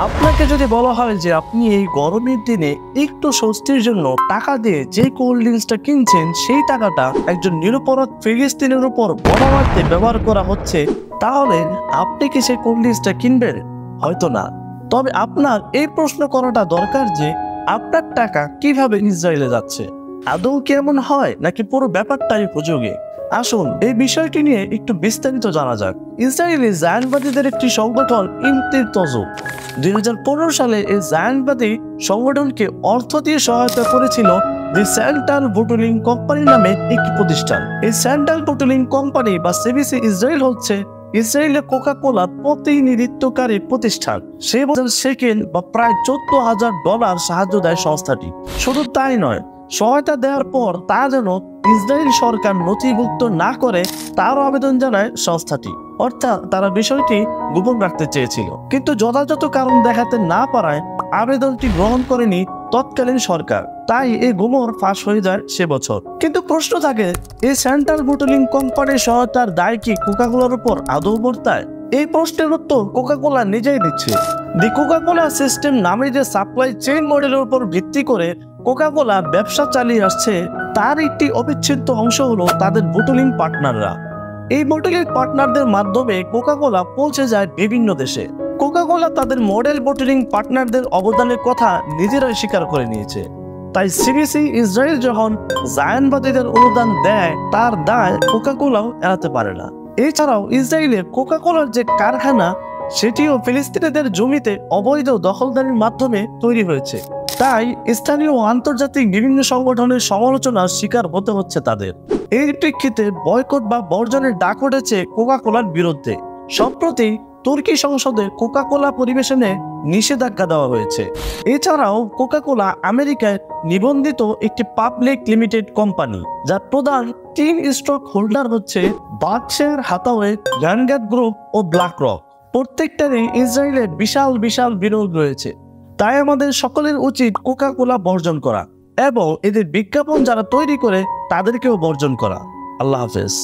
আপনাকে যদি বলা হয় যে আপনি এই গরমের দিনে একটু স্বস্তির জন্য টাকা দিয়ে যে কোল্ড ড্রিঙ্কসটা কিনছেন সেই টাকাটা একজন নিরপরাধ ফিলিস্তিনের উপর বোমা মারতে ব্যবহার করা হচ্ছে, তাহলে আপনি কি সেই কোল্ড ড্রিঙ্কসটা কিনবেন? হয়তো না। তবে আপনার এই প্রশ্ন করাটা দরকার যে আপনার টাকা কিভাবে ইসরায়েলে যাচ্ছে, আদৌ কি এমন হয় নাকি পুরো ব্যাপারটাই উপযোগী? আসুন এই বিষয়টি নিয়ে একটু বিস্তারিত জানা যাক। ইসরায়েলি জায়নবাদীদের একটি সংগঠন ইমতির তজু 2015 সালে এই জায়নবাদী সংগঠনকে অর্থ দিয়ে সহায়তা করেছিল দি সেন্ট্রাল বোটলিং কোম্পানি নামে একটি প্রতিষ্ঠান। এই সেন্ট্রাল বোটলিং কোম্পানি বা সিবিসি ইসরায়েল হচ্ছে ইসরায়েলের কোকা কোলা প্রতিনিধিত্বকারী প্রতিষ্ঠান। সে বছর সেকেন্ড বা প্রায় $14,000 সাহায্য দেয় সংস্থাটি। শুধু তাই নয়, সহায়তা দেওয়ার পর তা যেন ইসরায়েল সরকার নথিভুক্ত না করে তারও আবেদন জানায় সংস্থাটি। অর্থাৎ তারা বিষয়টি গোপন রাখতে চেয়েছিল, কিন্তু যথাযথ কারণ দেখাতে না পারায় আবেদনটি গ্রহণ করেনি তৎকালীন সরকার। তাই এই গুমর ফাঁস হয়ে যায় সে বছর। কিন্তু প্রশ্ন থাকে, এই সেন্ট্রাল বোটলিং কোম্পানির সহায়তার দায় কি কোকা কোলার উপর আদৌ বর্তায়? এই প্রশ্নের উত্তর কোকা কোলা নিজেই দিচ্ছে। দি কোকা কোলা সিস্টেম নামে যে সাপ্লাই চেইন মডেলের উপর ভিত্তি করে কোকা কোলা ব্যবসা চালিয়ে আসছে, তার একটি অবিচ্ছেদ্য অংশ হলো তাদের বোটলিং পার্টনাররা। এই বোটলিং পার্টনারদের মাধ্যমে কোকা কোলা পৌঁছে যায় বিভিন্ন দেশে। কোকা কোলা তাদের মডেল বোটলিং পার্টনারদের অবদানের কথা নিজেরাই স্বীকার করে নিয়েছে। তাই সিবিসি ইসরায়েল যখন জায়নবাদীদের অনুদান দেয়, তার দায় কোকা কোলাও এড়াতে পারে না। এছাড়াও ইসরায়েলের কোকা কোলার যে কারখানা, সেটিও ফিলিস্তিনিদের জমিতে অবৈধ দখলদারির মাধ্যমে তৈরি হয়েছে। তাই স্থানীয় ও আন্তর্জাতিক বিভিন্ন সংগঠনের সমালোচনার শিকার হতে হচ্ছে তাদের। এর প্রেক্ষিতে বয়কট বা বর্জনের ডাক উঠেছে কোকা কোলার বিরুদ্ধে। সম্প্রতি তুর্কি সংসদে কোকা কোলা পরিবেশনে নিষেধাজ্ঞা দেওয়া হয়েছে। এছাড়াও কোকা কোলা আমেরিকায় নিবন্ধিত একটি পাবলিক লিমিটেড কোম্পানি, যার প্রধান 3 স্টক হোল্ডার হচ্ছে বার্কশায়ার হ্যাথাওয়ে, ভ্যানগার্ড গ্রুপ ও ব্ল্যাক রক। প্রত্যেকটারই ইসরায়েলে বিশাল বিশাল বিনিয়োগ রয়েছে। তাই আমাদের সকলের উচিত কোকা কোলা বর্জন করা এবং এদের বিজ্ঞাপন যারা তৈরি করে তাদেরকেও বর্জন করা। আল্লাহ হাফেজ।